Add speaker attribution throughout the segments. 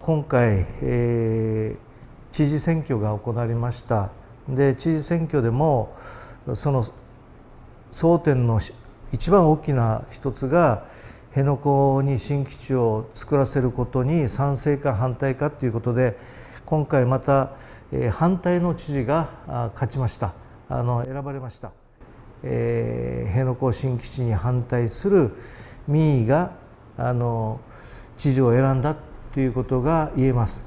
Speaker 1: 今回、知事選挙が行われました。で、知事選挙でもその争点の一番大きな一つが辺野古に新基地を作らせることに賛成か反対かということで、今回また反対の知事が勝ちました。選ばれました。辺野古新基地に反対する民意が知事を選んだということが言えます。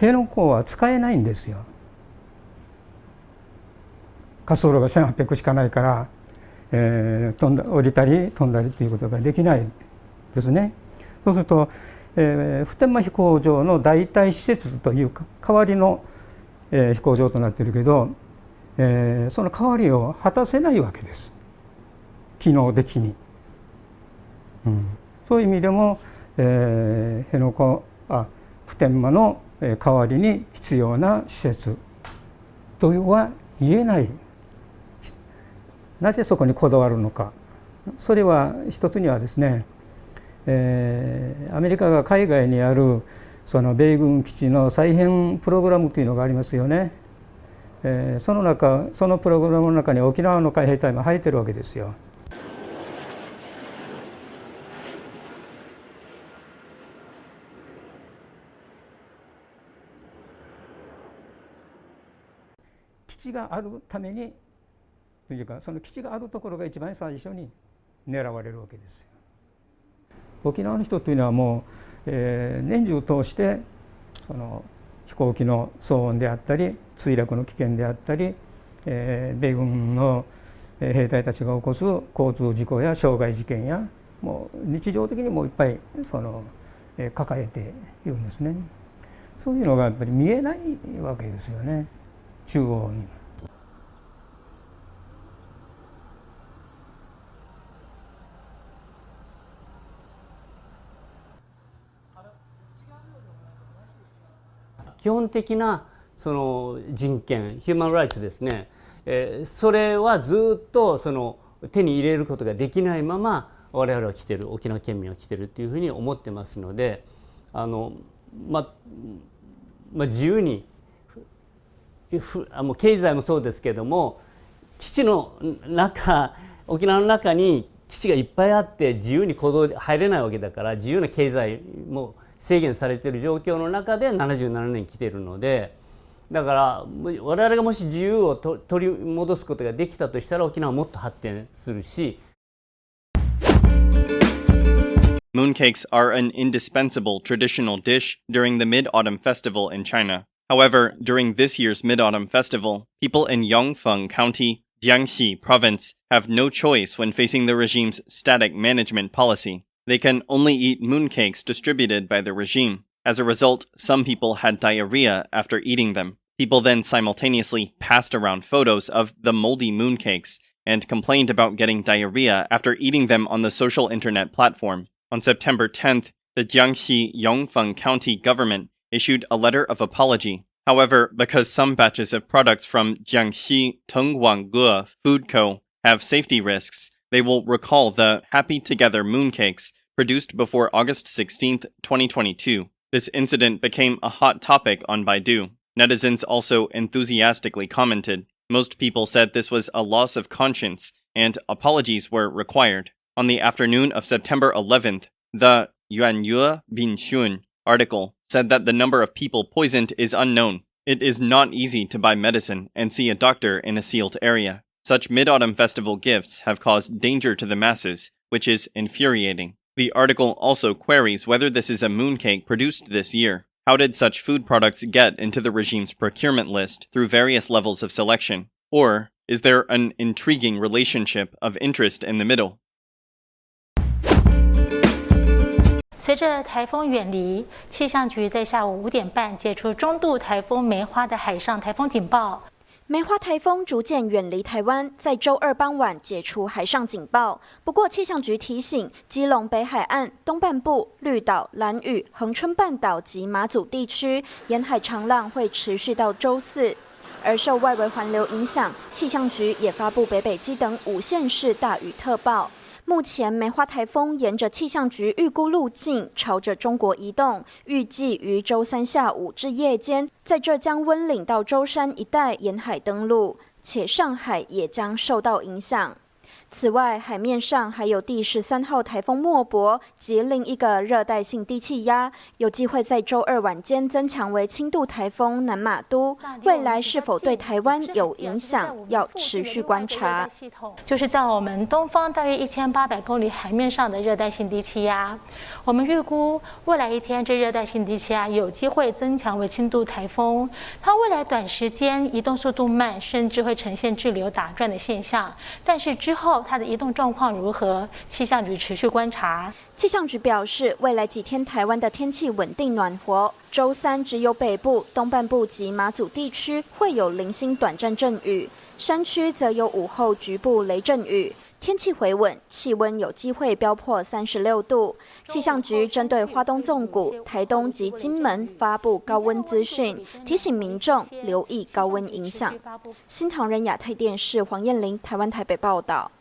Speaker 2: 辺野古は使えないんですよ。滑走路が1800しかないから、降りたり飛んだりということができないですね。そうすると、普天間飛行場の代替施設というか代わりの、飛行場となっているけど、その代わりを果たせないわけです、機能的に。そういう意味でも、普天間の代わりに必要な施設とは言えない。なぜそこにこだわるのか。それは一つにはですね、アメリカが海外にあるその米軍基地の再編プログラムというのがありますよね。そのプログラムの中に沖縄の海兵隊も入ってるわけですよ。基地があるためにというか、その基地があるところが一番最初に狙われるわけですよ。沖縄の人というのはもう、年中通してその飛行機の騒音であったり墜落の危険であったり、米軍の兵隊たちが起こす交通事故や傷害事件や、もう日常的にもういっぱい抱えているんですね。そういうのがやっぱり見えないわけですよね、中央に。
Speaker 3: 基本的なその人権、ヒューマンライツですね、それはずっと手に入れることができないまま我々は来てる、沖縄県民は来てるっていうふうに思ってますので、自由に経済もそうですけども、基地の中、沖縄の中に基地がいっぱいあって自由に行動入れないわけだから、自由な経済も制限されている状況の中で77年来ているので、だから我々がもし自由を取り戻すことができたとしたら、沖縄はもっと発展するし。
Speaker 4: Mooncakes are an indispensable traditional dish during the Mid-Autumn Festival in China. However, during this year's Mid-Autumn Festival, people in Yongfeng County, Jiangxi Province, have no choice when facing the regime's static management policy. They can only eat mooncakes distributed by the regime. As a result, some people had diarrhea after eating them. People then simultaneously passed around photos of the moldy mooncakes and complained about getting diarrhea after eating them on the social internet platform. On September 10th, the Jiangxi Yongfeng County government issued a letter of apology. However, because some batches of products from Jiangxi Tongguangge Food Co. have safety risks, they will recall the Happy Together mooncakes produced before August 16th, 2022. This incident became a hot topic on Baidu. Netizens also enthusiastically commented. Most people said this was a loss of conscience, and apologies were required. On the afternoon of September 11th, the Yuanyue Binxun article said that the number of people poisoned is unknown. It is not easy to buy medicine and see a doctor in a sealed area. Such Mid-Autumn Festival gifts have caused danger to the masses, which is infuriating. The article also queries whether this is a mooncake produced this year. How did such food products get into the regime's procurement list through various levels of selection? Or is there an intriguing relationship of interest in the middle?
Speaker 5: 随着台风远离，气象局在下午5点半解除中度台风梅花的海上台风警报。
Speaker 6: 梅花台风逐渐远离台湾，在周二傍晚解除海上警报。不过气象局提醒，基隆北海岸、东半部、绿岛、兰屿、恒春半岛及马祖地区沿海长浪会持续到周四。而受外围环流影响，气象局也发布北北基等5县市大雨特报。目前梅花台风沿着气象局预估路径朝着中国移动，预计于周三下午至夜间在浙江温岭到舟山一带沿海登陆，且上海也将受到影响。此外，海面上还有第13号台风莫伯及另一个热带性低气压，有机会在周二晚间增强为轻度台风南马都。未来是否对台湾有影响，要持续观察。
Speaker 5: 就是在我们东方大约1800公里海面上的热带性低气压，我们预估未来一天这热带性低气压有机会增强为轻度台风。它未来短时间移动速度慢，甚至会呈现滞留打转的现象，但是之后它的移动状况如何？气象局持续观察。
Speaker 6: 气象局表示，未来几天台湾的天气稳定暖和，周三只有北部、东半部及马祖地区会有零星短暂阵雨，山区则有午后局部雷阵雨。天气回稳，气温有机会飙破36度。气象局针对花东纵谷、台东及金门发布高温资讯，提醒民众留意高温影响。新唐人亚太电视黄燕玲，台湾台北报道。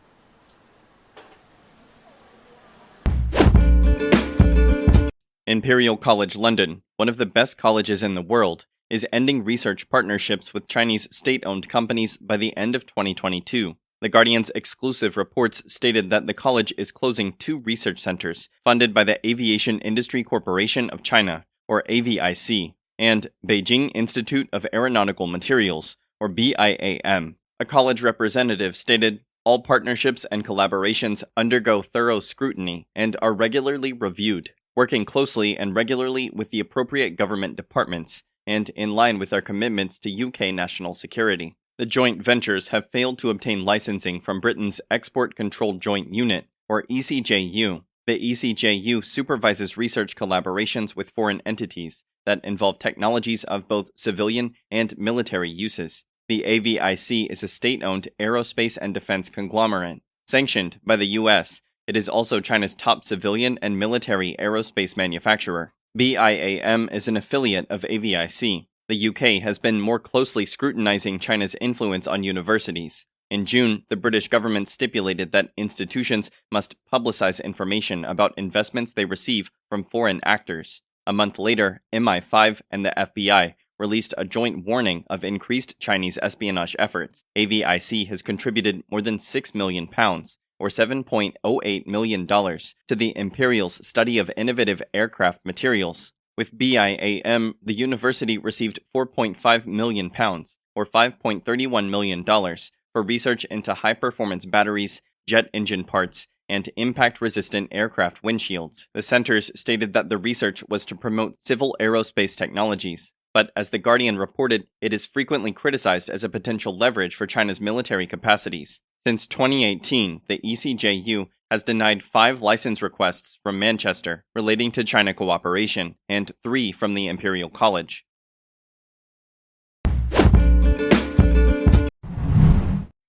Speaker 4: Imperial College London, one of the best colleges in the world, is ending research partnerships with Chinese state-owned companies by the end of 2022. The Guardian's exclusive reports stated that the college is closing 2 research centers funded by the Aviation Industry Corporation of China, or AVIC, and Beijing Institute of Aeronautical Materials, or BIAM. A college representative stated, "All partnerships and collaborations undergo thorough scrutiny and are regularly reviewed, working closely and regularly with the appropriate government departments, and in line with our commitments to UK national security." The joint ventures have failed to obtain licensing from Britain's Export Control Joint Unit, or ECJU. The ECJU supervises research collaborations with foreign entities that involve technologies of both civilian and military uses. The AVIC is a state-owned aerospace and defense conglomerate. Sanctioned by the US, it is also China's top civilian and military aerospace manufacturer. BIAM is an affiliate of AVIC. The UK has been more closely scrutinizing China's influence on universities. In June, the British government stipulated that institutions must publicize information about investments they receive from foreign actors. A month later, MI5 and the FBI released a joint warning of increased Chinese espionage efforts. AVIC has contributed more than £6 million, or $7.08 million, to the Imperial's study of innovative aircraft materials. With BIAM, the university received £4.5 million, or $5.31 million, for research into high-performance batteries, jet engine parts, and impact-resistant aircraft windshields. The centers stated that the research was to promote civil aerospace technologies. But as The Guardian reported, it is frequently criticized as a potential leverage for China's military capacities. Since 2018, the ECJU has denied 5 license requests from Manchester relating to China cooperation, and 3 from the Imperial College.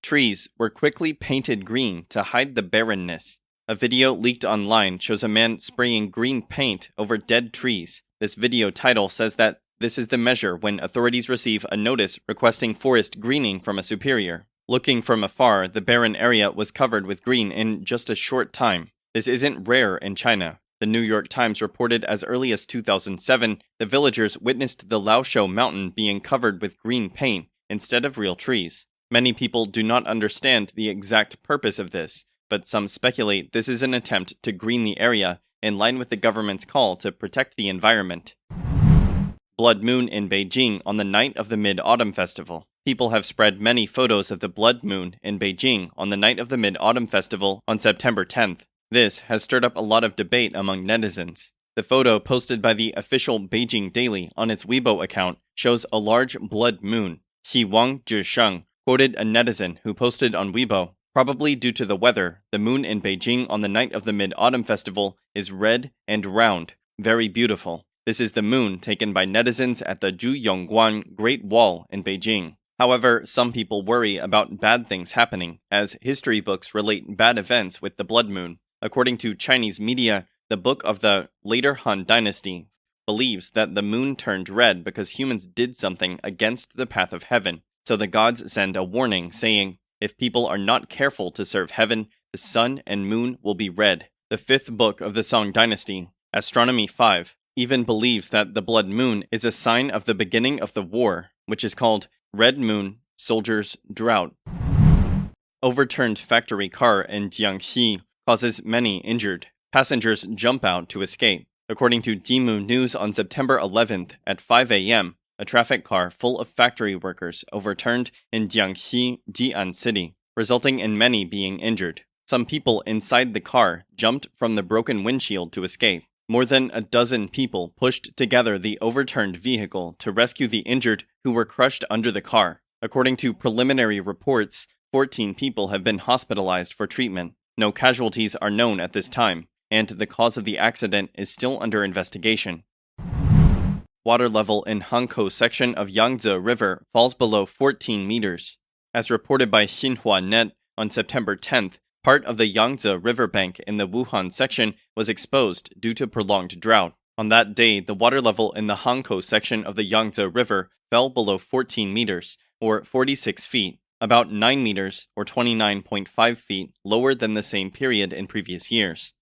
Speaker 4: Trees were quickly painted green to hide the barrenness. A video leaked online shows a man spraying green paint over dead trees. This video title says that this is the measure when authorities receive a notice requesting forest greening from a superior. Looking from afar, the barren area was covered with green in just a short time. This isn't rare in China. The New York Times reported as early as 2007, the villagers witnessed the Laoshou mountain being covered with green paint instead of real trees. Many people do not understand the exact purpose of this, but some speculate this is an attempt to green the area in line with the government's call to protect the environment. Blood moon in Beijing on the night of the Mid-Autumn Festival. People have spread many photos of the blood moon in Beijing on the night of the Mid-Autumn Festival on September 10th. This has stirred up a lot of debate among netizens. The photo posted by the official Beijing Daily on its Weibo account shows a large blood moon. Xi Wang Zhisheng quoted a netizen who posted on Weibo, Probably due to the weather, the moon in Beijing on the night of the Mid-Autumn Festival is red and round, very beautiful. This is the moon taken by netizens at the Zhuyongguan Great Wall in Beijing. However, some people worry about bad things happening, as history books relate bad events with the blood moon. According to Chinese media, the book of the later Han Dynasty believes that the moon turned red because humans did something against the path of heaven. So the gods send a warning saying, if people are not careful to serve heaven, the sun and moon will be red. The fifth book of the Song Dynasty, Astronomy 5, even believes that the blood moon is a sign of the beginning of the war, which is called Red Moon Soldiers' Drought. Overturned factory car in Jiangxi causes many injured. Passengers jump out to escape. According to Jimu News on September 11th at 5 a.m., a traffic car full of factory workers overturned in Jiangxi, Jian City, resulting in many being injured. Some people inside the car jumped from the broken windshield to escape. More than a dozen people pushed together the overturned vehicle to rescue the injured who were crushed under the car. According to preliminary reports, 14 people have been hospitalized for treatment. No casualties are known at this time, and the cause of the accident is still under investigation. Water level in Hankou section of Yangtze River falls below 14 meters. As reported by Xinhua Net on September 10th, part of the Yangtze riverbank in the Wuhan section was exposed due to prolonged drought. On that day, the water level in the Hankou section of the Yangtze River fell below 14 meters, or 46 feet, about 9 meters, or 29.5 feet, lower than the same period in previous years.